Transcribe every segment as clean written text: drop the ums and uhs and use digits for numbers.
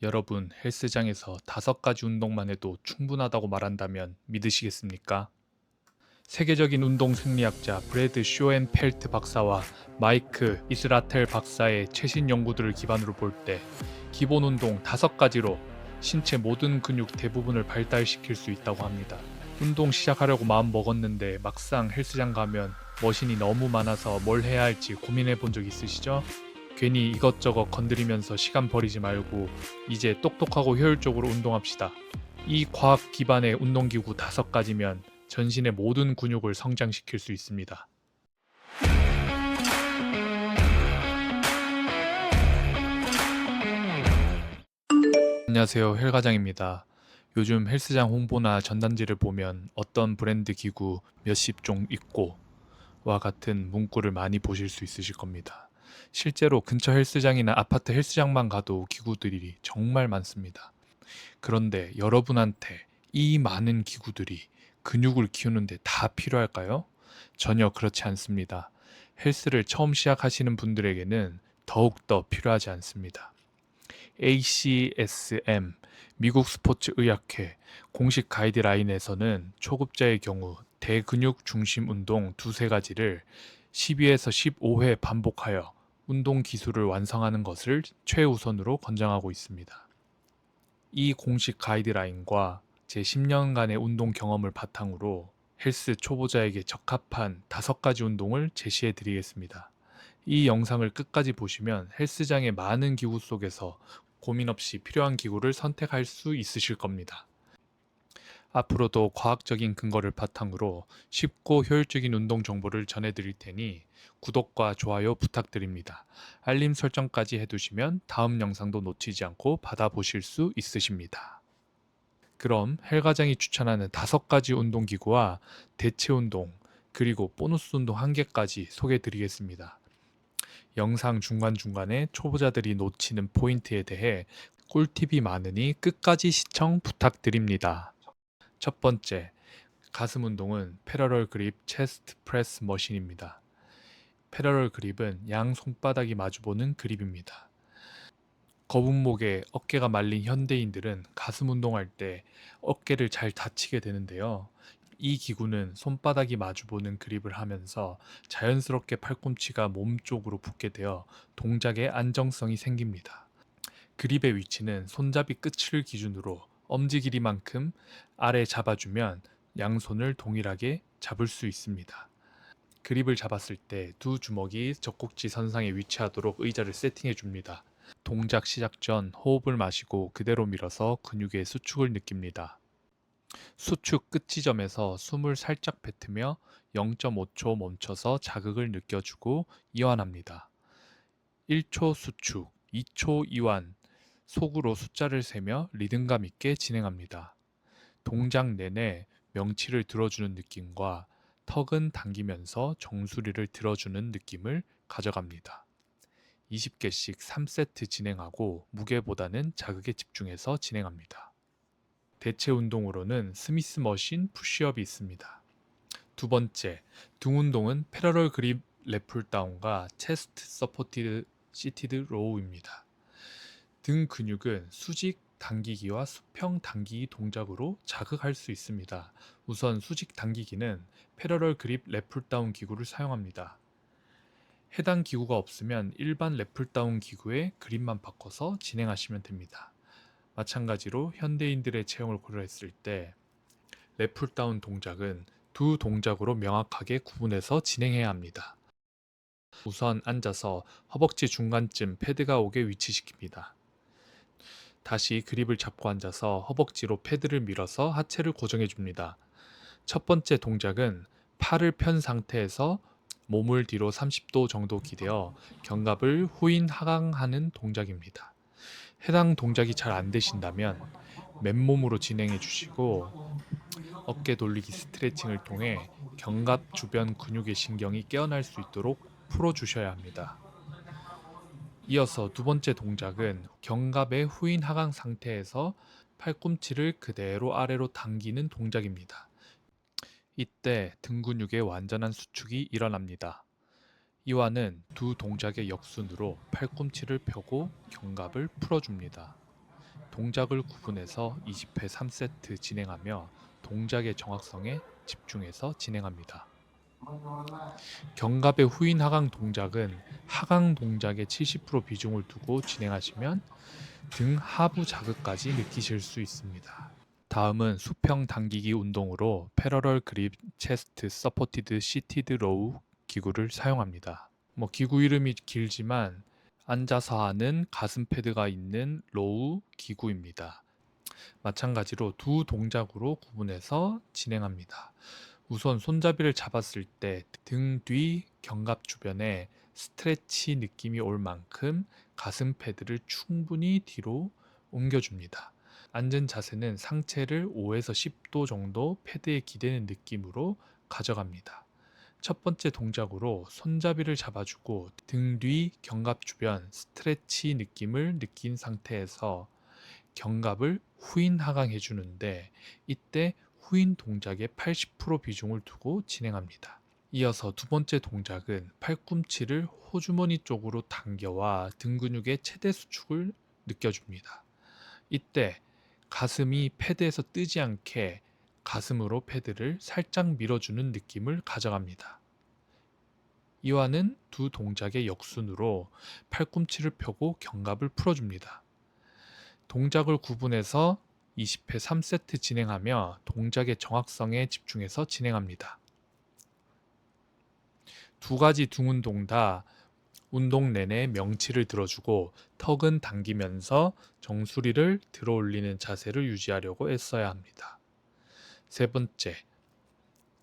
여러분, 헬스장에서 5가지 운동만 해도 충분하다고 말한다면 믿으시겠습니까? 세계적인 운동 생리학자 브래드 쇼엔펠트 박사와 마이크 이스라텔 박사의 최신 연구들을 기반으로 볼 때 기본 운동 5가지로 신체 모든 근육 대부분을 발달시킬 수 있다고 합니다. 운동 시작하려고 마음 먹었는데 막상 헬스장 가면 머신이 너무 많아서 뭘 해야 할지 고민해 본 적 있으시죠? 괜히 이것저것 건드리면서 시간 버리지 말고 이제 똑똑하고 효율적으로 운동합시다. 이 과학 기반의 운동기구 5가지면 전신의 모든 근육을 성장시킬 수 있습니다. 안녕하세요, 헬과장입니다. 요즘 헬스장 홍보나 전단지를 보면 어떤 브랜드 기구 몇십 종 있고 와 같은 문구를 많이 보실 수 있으실 겁니다. 실제로 근처 헬스장이나 아파트 헬스장만 가도 기구들이 정말 많습니다. 그런데 여러분한테 이 많은 기구들이 근육을 키우는데 다 필요할까요? 전혀 그렇지 않습니다. 헬스를 처음 시작하시는 분들에게는 더욱더 필요하지 않습니다. ACSM, 미국 스포츠 의학회 공식 가이드라인에서는 초급자의 경우 대근육 중심 운동 두세 가지를 12에서 15회 반복하여 운동 기술을 완성하는 것을 최우선으로 권장하고 있습니다. 이 공식 가이드라인과 제 10년간의 운동 경험을 바탕으로 헬스 초보자에게 적합한 5가지 운동을 제시해 드리겠습니다. 이 영상을 끝까지 보시면 헬스장의 많은 기구 속에서 고민 없이 필요한 기구를 선택할 수 있으실 겁니다. 앞으로도 과학적인 근거를 바탕으로 쉽고 효율적인 운동 정보를 전해드릴 테니 구독과 좋아요 부탁드립니다. 알림 설정까지 해두시면 다음 영상도 놓치지 않고 받아보실 수 있으십니다. 그럼 헬과장이 추천하는 5가지 운동기구와 대체 운동, 그리고 보너스 운동 1개까지 소개해 드리겠습니다. 영상 중간중간에 초보자들이 놓치는 포인트에 대해 꿀팁이 많으니 끝까지 시청 부탁드립니다. 첫 번째, 가슴 운동은 패러럴 그립 체스트 프레스 머신입니다. 패러럴 그립은 양 손바닥이 마주보는 그립입니다. 거북목에 어깨가 말린 현대인들은 가슴 운동할 때 어깨를 잘 다치게 되는데요. 이 기구는 손바닥이 마주보는 그립을 하면서 자연스럽게 팔꿈치가 몸 쪽으로 붙게 되어 동작에 안정성이 생깁니다. 그립의 위치는 손잡이 끝을 기준으로 엄지 길이만큼 아래 잡아주면 양손을 동일하게 잡을 수 있습니다. 그립을 잡았을 때 두 주먹이 젖꼭지 선상에 위치하도록 의자를 세팅해 줍니다. 동작 시작 전 호흡을 마시고 그대로 밀어서 근육의 수축을 느낍니다. 수축 끝 지점에서 숨을 살짝 뱉으며 0.5초 멈춰서 자극을 느껴주고 이완합니다. 1초 수축, 2초 이완, 속으로 숫자를 세며 리듬감 있게 진행합니다. 동작 내내 명치를 들어주는 느낌과 턱은 당기면서 정수리를 들어주는 느낌을 가져갑니다. 20개씩 3세트 진행하고 무게보다는 자극에 집중해서 진행합니다. 대체 운동으로는 스미스 머신 푸시업이 있습니다. 두 번째, 등 운동은 패러럴 그립 랩풀다운과 체스트 서포티드 시티드 로우입니다. 등 근육은 수직 당기기와 수평 당기기 동작으로 자극할 수 있습니다. 우선 수직 당기기는 패러럴 그립 랩풀다운 기구를 사용합니다. 해당 기구가 없으면 일반 랩풀다운 기구의 그립만 바꿔서 진행하시면 됩니다. 마찬가지로 현대인들의 체형을 고려했을 때 랩풀다운 동작은 두 동작으로 명확하게 구분해서 진행해야 합니다. 우선 앉아서 허벅지 중간쯤 패드가 오게 위치시킵니다. 다시 그립을 잡고 앉아서 허벅지로 패드를 밀어서 하체를 고정해 줍니다. 첫 번째 동작은 팔을 편 상태에서 몸을 뒤로 30도 정도 기대어 견갑을 후인 하강하는 동작입니다. 해당 동작이 잘 안 되신다면 맨몸으로 진행해 주시고 어깨 돌리기 스트레칭을 통해 견갑 주변 근육의 신경이 깨어날 수 있도록 풀어 주셔야 합니다. 이어서 두 번째 동작은 견갑의 후인 하강 상태에서 팔꿈치를 그대로 아래로 당기는 동작입니다. 이때 등 근육의 완전한 수축이 일어납니다. 이와는 두 동작의 역순으로 팔꿈치를 펴고 견갑을 풀어줍니다. 동작을 구분해서 20회 3세트 진행하며 동작의 정확성에 집중해서 진행합니다. 견갑의 후인 하강 동작은 하강 동작의 70% 비중을 두고 진행하시면 등 하부 자극까지 느끼실 수 있습니다. 다음은 수평 당기기 운동으로 패러럴 그립 체스트 서포티드 시티드 로우 기구를 사용합니다. 기구 이름이 길지만 앉아서 하는 가슴 패드가 있는 로우 기구입니다. 마찬가지로 두 동작으로 구분해서 진행합니다. 우선 손잡이를 잡았을 때 등 뒤 견갑 주변에 스트레치 느낌이 올 만큼 가슴 패드를 충분히 뒤로 옮겨줍니다. 앉은 자세는 상체를 5에서 10도 정도 패드에 기대는 느낌으로 가져갑니다. 첫 번째 동작으로 손잡이를 잡아주고 등 뒤 견갑 주변 스트레치 느낌을 느낀 상태에서 견갑을 후인 하강해 주는데 이때 후인 동작에 80% 비중을 두고 진행합니다. 이어서 두 번째 동작은 팔꿈치를 호주머니 쪽으로 당겨와 등 근육의 최대 수축을 느껴줍니다. 이때 가슴이 패드에서 뜨지 않게 가슴으로 패드를 살짝 밀어주는 느낌을 가져갑니다. 이와는 두 동작의 역순으로 팔꿈치를 펴고 견갑을 풀어줍니다. 동작을 구분해서 20회 3세트 진행하며 동작의 정확성에 집중해서 진행합니다. 두 가지 등 운동 다 운동 내내 명치를 들어주고 턱은 당기면서 정수리를 들어 올리는 자세를 유지하려고 애써야 합니다. 세 번째,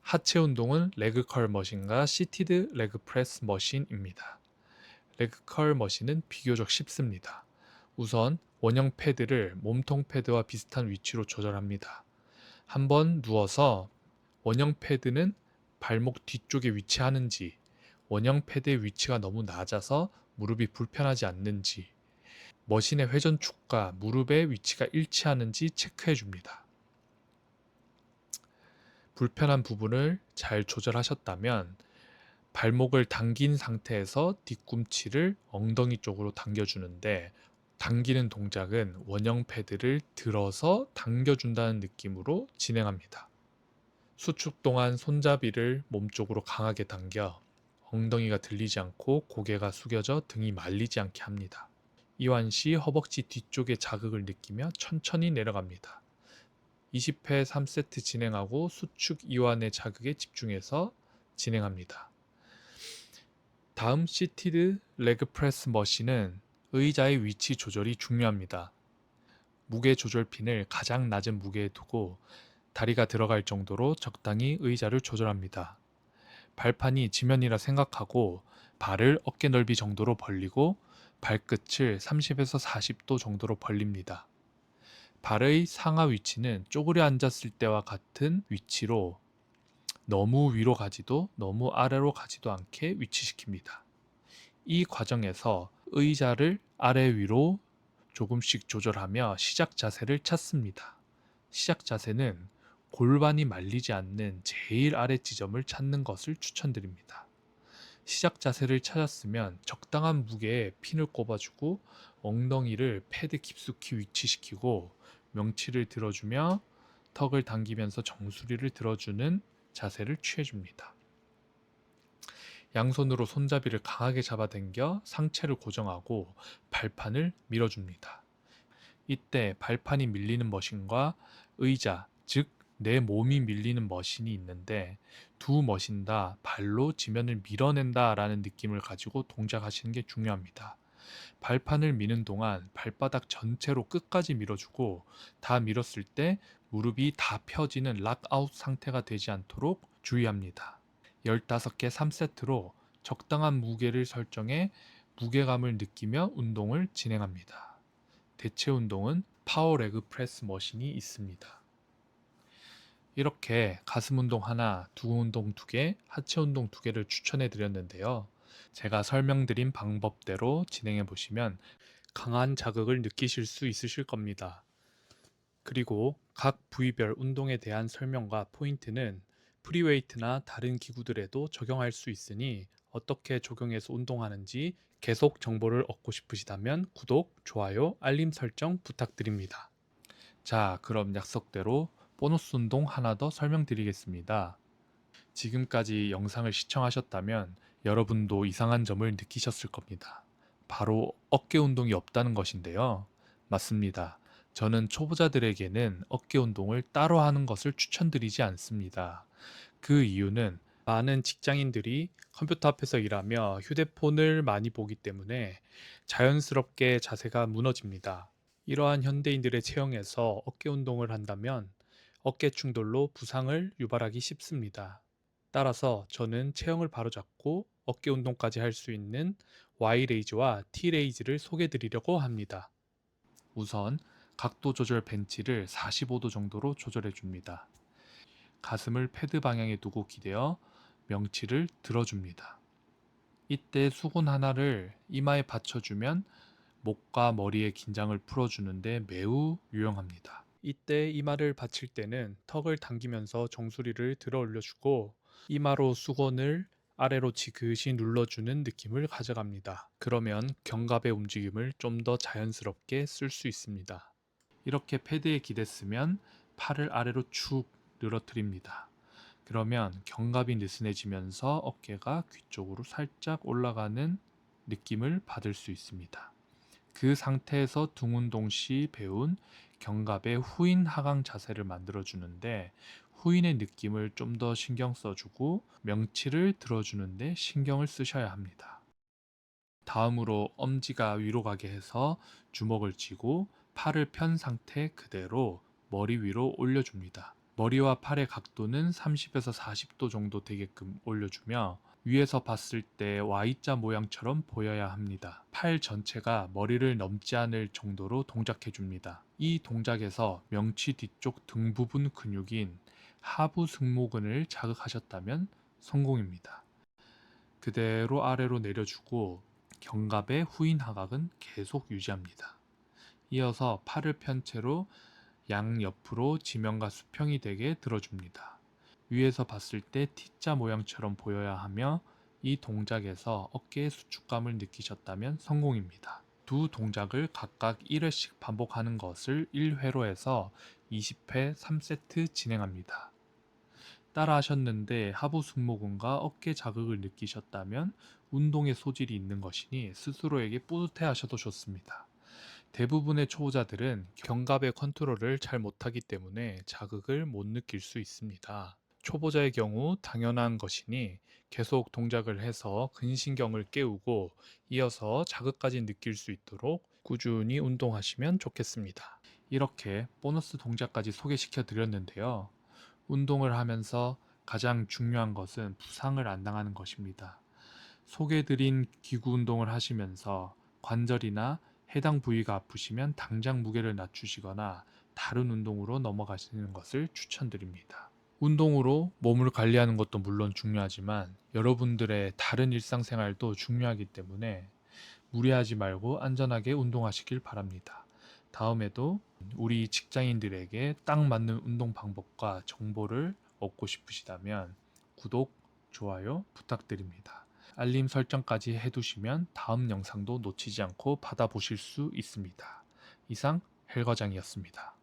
하체 운동은 레그 컬 머신과 시티드 레그 프레스 머신입니다. 레그 컬 머신은 비교적 쉽습니다. 우선 원형 패드를 몸통 패드와 비슷한 위치로 조절합니다. 한번 누워서 원형 패드는 발목 뒤쪽에 위치하는지, 원형 패드의 위치가 너무 낮아서 무릎이 불편하지 않는지, 머신의 회전축과 무릎의 위치가 일치하는지 체크해 줍니다. 불편한 부분을 잘 조절하셨다면 발목을 당긴 상태에서 뒤꿈치를 엉덩이 쪽으로 당겨주는데 당기는 동작은 원형 패드를 들어서 당겨준다는 느낌으로 진행합니다. 수축 동안 손잡이를 몸쪽으로 강하게 당겨 엉덩이가 들리지 않고 고개가 숙여져 등이 말리지 않게 합니다. 이완 시 허벅지 뒤쪽의 자극을 느끼며 천천히 내려갑니다. 20회 3세트 진행하고 수축 이완의 자극에 집중해서 진행합니다. 다음 시티드 레그 프레스 머신은 의자의 위치 조절이 중요합니다. 무게 조절 핀을 가장 낮은 무게에 두고 다리가 들어갈 정도로 적당히 의자를 조절합니다. 발판이 지면이라 생각하고 발을 어깨 넓이 정도로 벌리고 발끝을 30에서 40도 정도로 벌립니다. 발의 상하 위치는 쪼그려 앉았을 때와 같은 위치로 너무 위로 가지도 너무 아래로 가지도 않게 위치시킵니다. 이 과정에서 의자를 아래 위로 조금씩 조절하며 시작 자세를 찾습니다. 시작 자세는 골반이 말리지 않는 제일 아래 지점을 찾는 것을 추천드립니다. 시작 자세를 찾았으면 적당한 무게에 핀을 꼽아주고 엉덩이를 패드 깊숙이 위치시키고 명치를 들어주며 턱을 당기면서 정수리를 들어주는 자세를 취해줍니다. 양손으로 손잡이를 강하게 잡아당겨 상체를 고정하고 발판을 밀어줍니다. 이때 발판이 밀리는 머신과 의자, 즉 내 몸이 밀리는 머신이 있는데 두 머신 다 발로 지면을 밀어낸다 라는 느낌을 가지고 동작하시는 게 중요합니다. 발판을 미는 동안 발바닥 전체로 끝까지 밀어주고 다 밀었을 때 무릎이 다 펴지는 락아웃 상태가 되지 않도록 주의합니다. 15개 3세트로 적당한 무게를 설정해 무게감을 느끼며 운동을 진행합니다. 대체 운동은 파워 레그 프레스 머신이 있습니다. 이렇게 가슴 운동 하나, 등 운동 2개, 하체 운동 2개를 추천해 드렸는데요. 제가 설명드린 방법대로 진행해 보시면 강한 자극을 느끼실 수 있으실 겁니다. 그리고 각 부위별 운동에 대한 설명과 포인트는 프리웨이트나 다른 기구들에도 적용할 수 있으니 어떻게 적용해서 운동하는지 계속 정보를 얻고 싶으시다면 구독, 좋아요, 알림 설정 부탁드립니다. 자, 그럼 약속대로 보너스 운동 하나 더 설명드리겠습니다. 지금까지 영상을 시청하셨다면 여러분도 이상한 점을 느끼셨을 겁니다. 바로 어깨 운동이 없다는 것인데요. 맞습니다. 저는 초보자들에게는 어깨 운동을 따로 하는 것을 추천드리지 않습니다. 그 이유는 많은 직장인들이 컴퓨터 앞에서 일하며 휴대폰을 많이 보기 때문에 자연스럽게 자세가 무너집니다. 이러한 현대인들의 체형에서 어깨 운동을 한다면 어깨 충돌로 부상을 유발하기 쉽습니다. 따라서 저는 체형을 바로잡고 어깨 운동까지 할 수 있는 Y레이즈와 T레이즈를 소개해 드리려고 합니다. 우선 각도 조절 벤치를 45도 정도로 조절해 줍니다. 가슴을 패드 방향에 두고 기대어 명치를 들어줍니다. 이때 수건 하나를 이마에 받쳐주면 목과 머리의 긴장을 풀어주는데 매우 유용합니다. 이때 이마를 받칠 때는 턱을 당기면서 정수리를 들어 올려주고 이마로 수건을 아래로 지그시 눌러주는 느낌을 가져갑니다. 그러면 견갑의 움직임을 좀 더 자연스럽게 쓸 수 있습니다. 이렇게 패드에 기댔으면 팔을 아래로 축 늘어뜨립니다. 그러면 견갑이 느슨해지면서 어깨가 귀 쪽으로 살짝 올라가는 느낌을 받을 수 있습니다. 그 상태에서 등 운동 시 배운 견갑의 후인 하강 자세를 만들어 주는데 후인의 느낌을 좀 더 신경 써주고 명치를 들어주는데 신경을 쓰셔야 합니다. 다음으로 엄지가 위로 가게 해서 주먹을 쥐고 팔을 편 상태 그대로 머리 위로 올려줍니다. 머리와 팔의 각도는 30에서 40도 정도 되게끔 올려주며 위에서 봤을 때 Y자 모양처럼 보여야 합니다. 팔 전체가 머리를 넘지 않을 정도로 동작해 줍니다. 이 동작에서 명치 뒤쪽 등 부분 근육인 하부 승모근을 자극하셨다면 성공입니다. 그대로 아래로 내려주고 견갑의 후인 하각은 계속 유지합니다. 이어서 팔을 편 채로 양옆으로 지면과 수평이 되게 들어줍니다. 위에서 봤을 때 T자 모양처럼 보여야 하며 이 동작에서 어깨의 수축감을 느끼셨다면 성공입니다. 두 동작을 각각 1회씩 반복하는 것을 1회로 해서 20회 3세트 진행합니다. 따라 하셨는데 하부 승모근과 어깨 자극을 느끼셨다면 운동의 소질이 있는 것이니 스스로에게 뿌듯해 하셔도 좋습니다. 대부분의 초보자들은 견갑의 컨트롤을 잘 못하기 때문에 자극을 못 느낄 수 있습니다. 초보자의 경우 당연한 것이니 계속 동작을 해서 근신경을 깨우고 이어서 자극까지 느낄 수 있도록 꾸준히 운동하시면 좋겠습니다. 이렇게 보너스 동작까지 소개시켜 드렸는데요. 운동을 하면서 가장 중요한 것은 부상을 안 당하는 것입니다. 소개드린 기구 운동을 하시면서 관절이나 해당 부위가 아프시면 당장 무게를 낮추시거나 다른 운동으로 넘어가시는 것을 추천드립니다. 운동으로 몸을 관리하는 것도 물론 중요하지만 여러분들의 다른 일상생활도 중요하기 때문에 무리하지 말고 안전하게 운동하시길 바랍니다. 다음에도 우리 직장인들에게 딱 맞는 운동 방법과 정보를 얻고 싶으시다면 구독, 좋아요 부탁드립니다. 알림 설정까지 해두시면 다음 영상도 놓치지 않고 받아보실 수 있습니다. 이상 헬과장이었습니다.